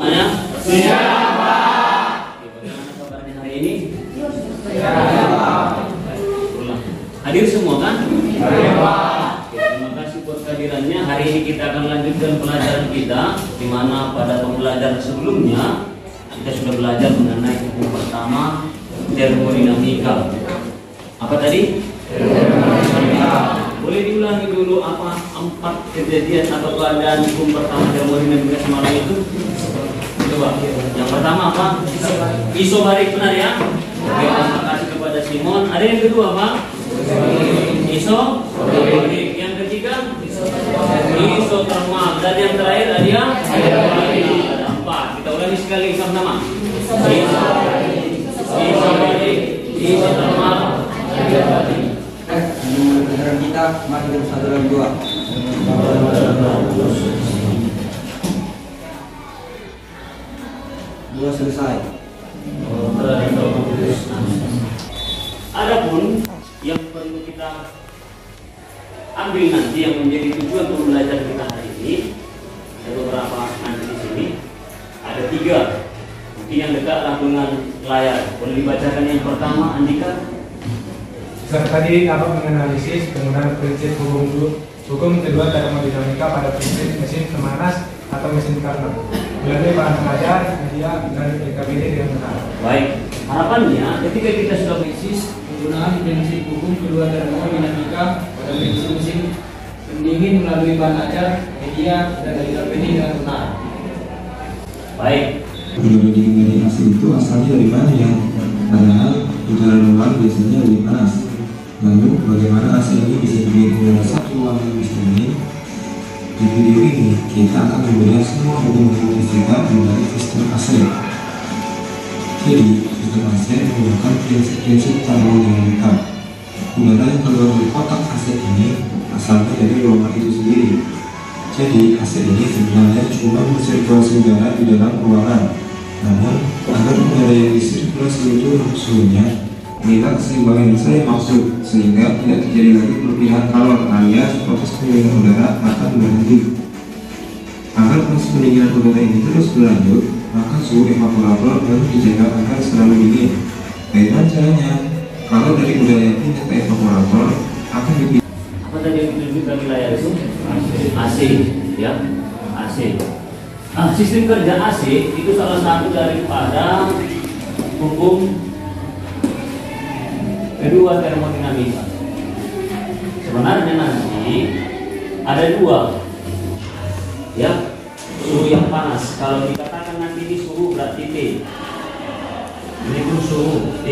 Mana? Siapa? Bagaimana kabarnya hari ini? Hadir semua kan? Terima kasih buat kehadirannya. Hari ini kita akan lanjutkan pelajaran kita, di mana pada pembelajaran sebelumnya kita sudah belajar mengenai hukum pertama, termodinamika. Apa tadi? Boleh diulangi dulu apa 4 kejadian atau keadaan hukum pertama termodinamika semalam itu? Coba. Yang pertama apa? Isobarik, benar ya? Oke, terima kasih kepada Simon. Ada yang kedua apa? Isobarik. Yang ketiga? Isotermal. Dan yang terakhir ada yang? Ada 4. Kita ulangi sekali sama-sama. Isobarik, isotermal, adiabatik. Pelajaran kita mari kita satu dan dua. Dua selesai. Adapun yang perlu kita ambil nanti yang menjadi tujuan pembelajaran kita hari ini, ada beberapa nanti di sini, ada 3. Mungkin yang dekatlah dengan layar. Boleh dibacakan yang pertama, Andika? Tadi dapat menganalisis penggunaan prinsip hukum kedua termodinamika pada prinsip mesin pemanas atau mesin Carnot. Melalui bahan pengajar, media, dan PKBD dengan benar. Baik, harapannya ketika kita sudah analisis penggunaan prinsip hukum kedua termodinamika pada prinsip mesin pendingin melalui bahan ajar, media, dan PKBD dengan benar. Baik. Udara dingin dari AC itu asalnya dari mana ya? Padahal udara luar biasanya lebih panas. Lalu bagaimana AC ini bisa dibikin dalam satu ruangan yang dingin? Di video ini kita akan membahas semua hukum-hukum fisika mengenai sistem AC. Jadi sistem AC menggunakan prinsip-prinsip termodinamika. Udara yang keluar dari kotak AC ini asalnya dari ruangan itu sendiri. Jadi AC ini sebenarnya cuma bersirkulasi udara di dalam ruangan. Namun agar udara yang disirkulasi itu suhunya inilah keseimbangan yang saya maksud, sehingga tidak terjadi lagi perpindahan kalor alias proses pendinginan udara akan berhenti. Agar proses pendinginan udara ini terus berlanjut, maka suhu evaporator harus dijaga agar selalu dingin. Bagaimana caranya? Kalau dari udara yang pindah ke evaporator akan dipindah. Apa tadi yang ditunjukkan di layar itu? AC, ya, AC. Sistem kerja AC itu salah satu daripada hukum kedua termodinamika. Sebenarnya nanti ada 2, ya, suhu yang panas. Kalau dikatakan nanti ini suhu berarti T, ini pun suhu T.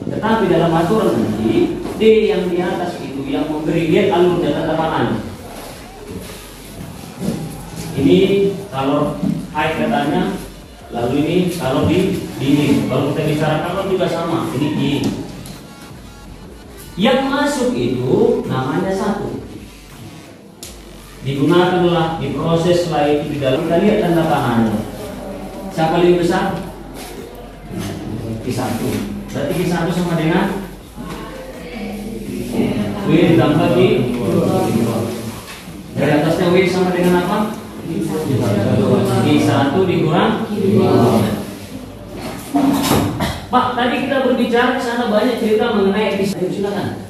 Tetapi dalam aturan nanti D yang di atas itu yang memberi, lihat alurnya tanda panah. Ini kalau high katanya, lalu ini kalau di dingin. Kalau kita bicara kalau juga sama, ini I. Yang masuk itu namanya 1. Digunakanlah, diproseslah itu di dalam. Kita lihat tanda panahnya. Siapa lebih besar? Q1. Berarti Q1 sama dengan W ditambah Q. Dari atasnya W sama dengan apa? Q1 dikurang Q. Pak, tadi kita berbicara ke sana banyak cerita mengenai efisiensi. Silakan.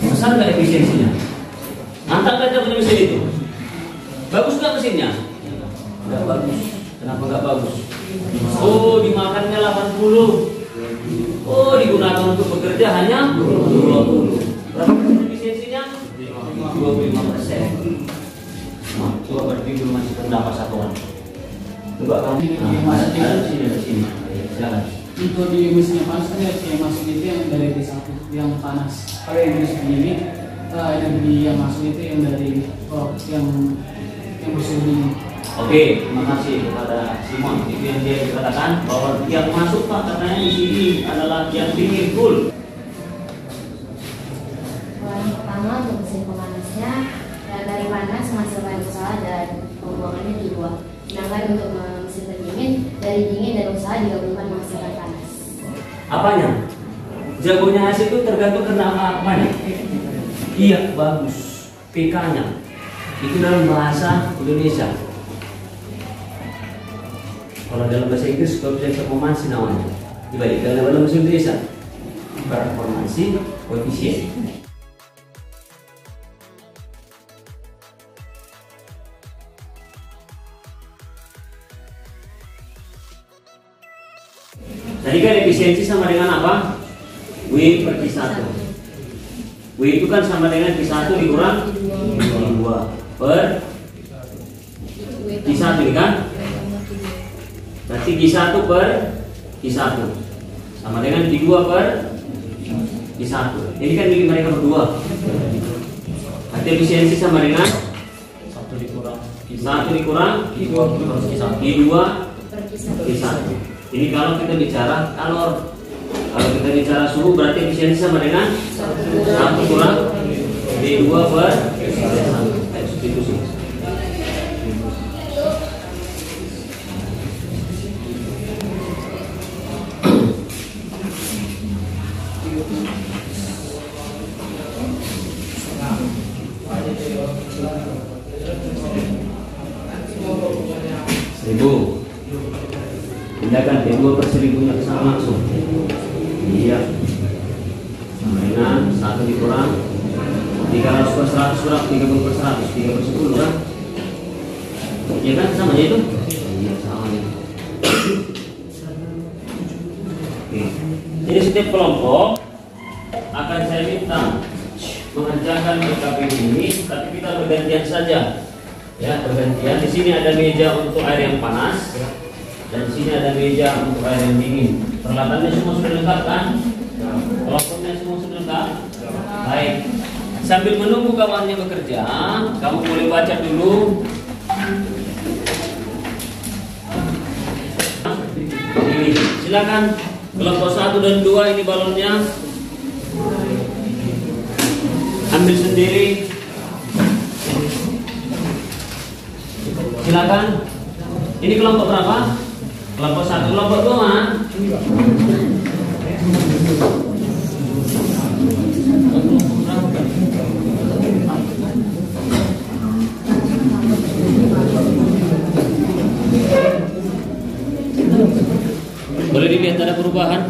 Besar nggak efisiensinya? Mantap aja punya mesin itu. Bagus nggak mesinnya? Nggak bagus. Kenapa nggak bagus? Oh, dimakannya 80. Oh, digunakan untuk bekerja hanya 20. Berapa efisiensinya? 25%. Coba berarti belum masih pendapat satuan. Coba kamu ada sini. Silakan. Untuk di mesin yang panas kan yang masuk itu yang dari T1 yang panas. Kalau yang mesin ini energi yang masuk itu yang dari yang bersuhu dingin. Oke, terima kasih kepada Simon. Itu yang dia katakan bahwa yang masuk Pak katanya di sini adalah yang dingin full. Yang pertama untuk mesin pemanasnya dari panas menghasilkan usaha dan pembuangannya dibuang. Sedangkan untuk mesin pendingin dari dingin dan usaha digabungkan menghasilkan panas. Apanya? Jagonya hasil itu tergantung karena apanya? Iya, bagus. PK-nya itu dalam bahasa Indonesia. Kalau dalam bahasa Inggris koefisien performansi namanya. Dibandingkan dalam bahasa Indonesia, performansi koefisien. Tadi kan efisiensi sama dengan apa? W per Q1. W itu kan sama dengan Q1 dikurang Q2 per Q1 ini kan? Berarti Q1 per Q1 sama dengan Q2 per Q1. Ini kan milik mereka berdua. Berarti efisiensi sama dengan 1 dikurang Q2 per Q1. Ini kalau kita bicara kalor. Kalau kita bicara suhu berarti efisiensi sama dengan 1 kurang D2 per D1. Substitusi. Seribu. Pindahkan D2 per 1000 ke sana langsung. Iya. Sama dengan 1 dikurang 300 per 100 kurang 30 per 100, 3 per 10 kan? Iya kan sama itu? Iya sama itu. Oke. Jadi setiap kelompok akan saya minta mengerjakan PKPU ini, tapi kita bergantian saja. Ya, bergantian. Di sini ada meja untuk air yang panas. Dan di sini ada meja untuk air yang dingin. Peralatannya semua sudah lengkap kan? Kelompoknya semua sudah lengkap. Baik. Sambil menunggu kawannya bekerja, kamu boleh baca dulu. Ini, silakan. Kelompok 1 dan 2 ini balonnya. Ambil sendiri. Silakan. Ini kelompok berapa? Kelompok 1, kelompok 2 mana? Boleh dilihat ada perubahan?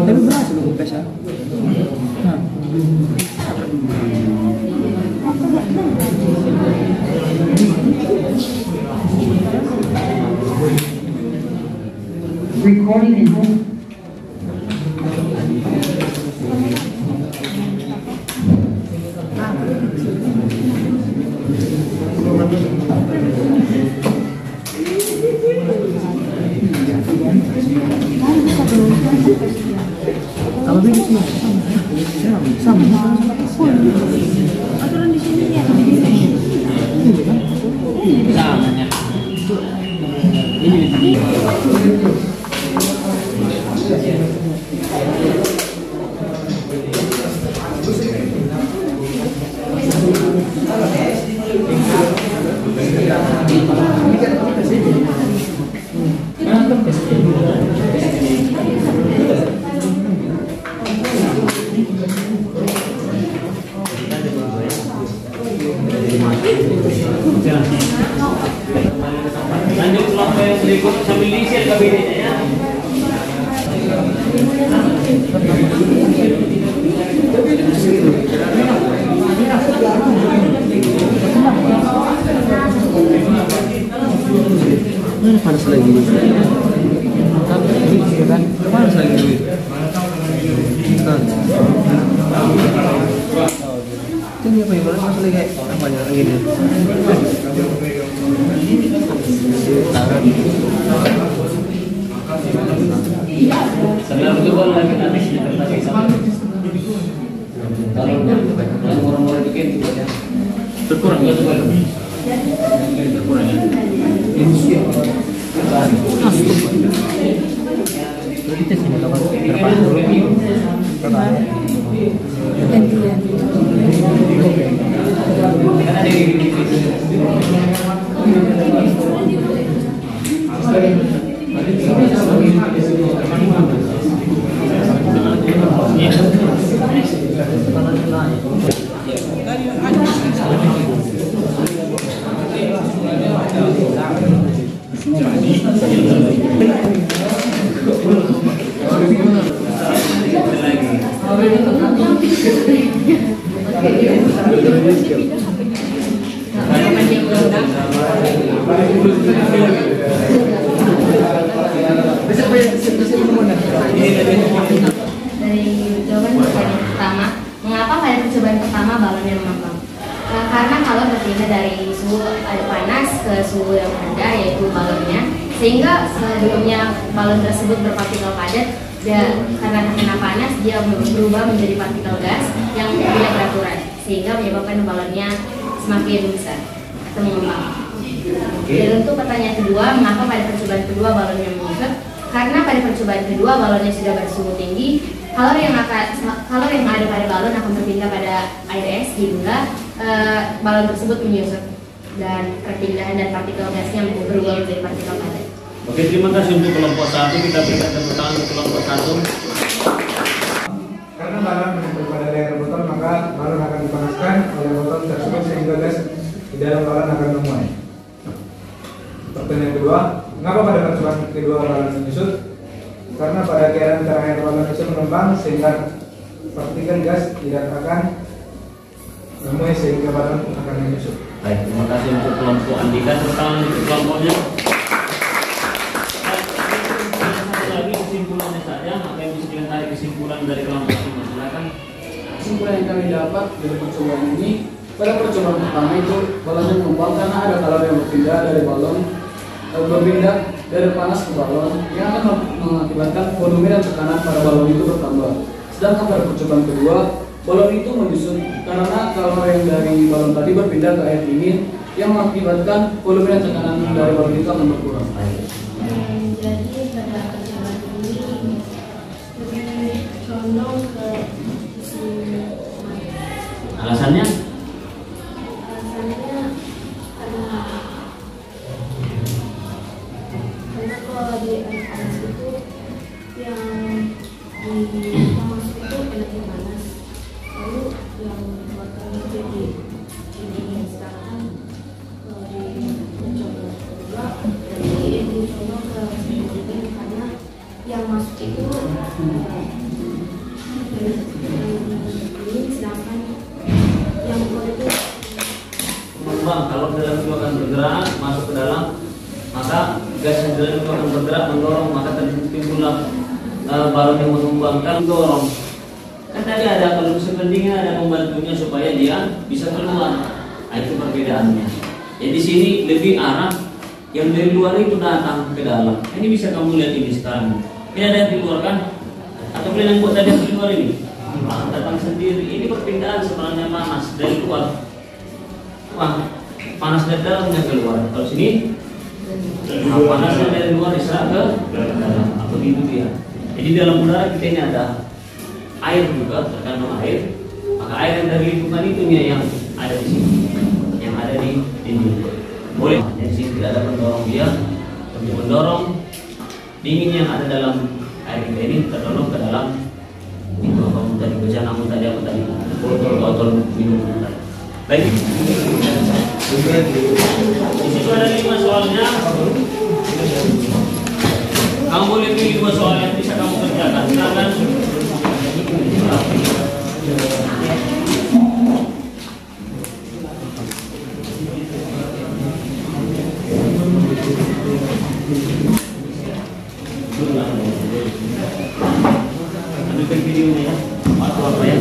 Tapi berhasil aku pesa. Recording in home. Apa beda sih? Sama. Aturan di sini ya. Samanya. Jalan. panas lagi dulu. Ini apa yang panas lagi kayak banyak gini. Setelah itu baru lagi nanti kita sama. Kalau orang-orang bikin gitu ya. Berkurang ya tuh. Berkurang ya. Dari jawaban pertanyaan pertama, mengapa pada percobaan pertama balonnya mengembang? Karena kalau berpindah dari suhu air panas ke suhu yang rendah, yaitu balonnya, sehingga sebelumnya balon tersebut berpartikel padat, karena kena panas dia berubah menjadi partikel gas yang punya peraturan, sehingga menyebabkan balonnya semakin besar atau mengembang. Dan untuk pertanyaan kedua, mengapa pada percobaan kedua balonnya menyusut? Karena pada percobaan kedua balonnya sudah bersuhu tinggi, kalor yang ada pada balon akan berpindah pada air es hingga balon tersebut menyusut dan perpindahan dan partikel gasnya berubah menjadi partikel padat. Oke, terima kasih untuk kelompok 1. Kita berikan tepuk tangan untuk kelompok 1. Karena balon menempel pada layar botol, maka balon akan dipanaskan oleh botol tersebut sehingga gas di dalam balon akan memuai. Pertanyaan kedua, mengapa pada percobaan kedua balon menyusut? Karena pada keadaan terakhir balon itu mengembang sehingga partikel gas tidak akan memuai sehingga balon akan menyusut. Baik, terima kasih untuk kelompok Andika. Tepuk tangan untuk kelompoknya. Lagi kesimpulannya saja, apa yang bisa ditarik kesimpulan dari kelompok ini? Silakan. Kesimpulan yang kami dapat dari percobaan ini, pada percobaan pertama itu balonnya mengembang karena ada kalor yang berpindah dari panas ke balon yang akan mengakibatkan volume dan tekanan pada balon itu bertambah. Sedangkan pada percobaan kedua, balon itu menyusut karena kalor yang dari balon tadi berpindah ke air dingin yang mengakibatkan volume dan tekanan dari balon itu akan berkurang. Jadi pada percobaan ini lebih condong ke Alasannya? karena kalau di air panas itu yang masuk itu energi panas, lalu yang menyebabkan jadi ini sekarang kalau dicoba jadi dicoba ke sini karena yang masuk itu ini sedangkan yang keluar itu Bang, kalau dalam itu akan bergerak masuk ke dalam, maka gas yang dalam itu akan bergerak mendorong, maka timbullah balon yang mengembangkan dorong. Kan tadi ada kalau musim pendingin ada membantunya supaya dia bisa keluar. Nah, itu perbedaannya. Jadi di sini lebih arah yang dari luar itu datang ke dalam. Ini bisa kamu lihat ini sekarang. Ini ada yang di luar kan? Atau kalian yang buat tadi yang di luar ini? Datang sendiri. Ini perpindahan sebenarnya panas dari luar. Wah, panas dari dalamnya keluar. Kalau sini, panasnya dari luar diserap ke dalam. Apa gitu dia? Jadi dalam udara kita ini ada air juga, terkandung air. Maka air yang dari lingkungan itu yang ada di sini, yang ada di dinding. Boleh. Di sini tidak ada pendorong dia untuk mendorong dingin yang ada dalam air kita ini terdorong ke dalam itu apa tadi bejana tadi apa tadi botol minum tadi. Baik. Di situ ada 5 soalnya. Kamu boleh pilih 2 soal yang bisa kamu kerjakan. Silakan. tampilkan videonya ya. Atau apa ya?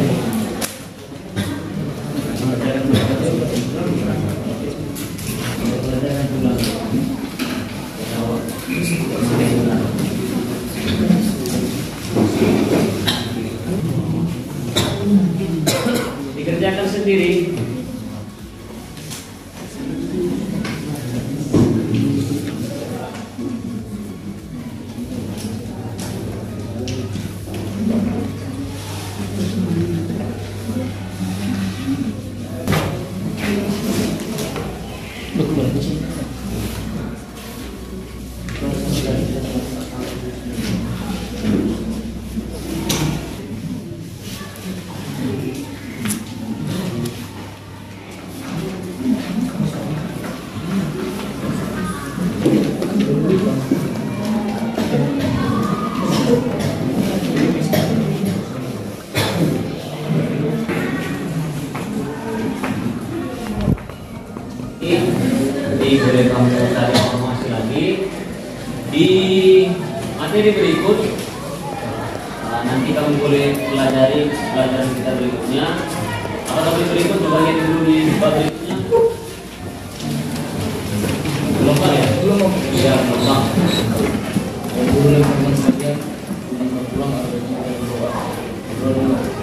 Dikerjakan sendiri. Boleh kamu cari informasi lagi di materi berikut. Nanti kamu boleh pelajari pelajaran kita berikutnya. Apa topik berikut coba lihat dulu di bab berikutnya. Belum kan ya? Belum. Ya belum. Belum.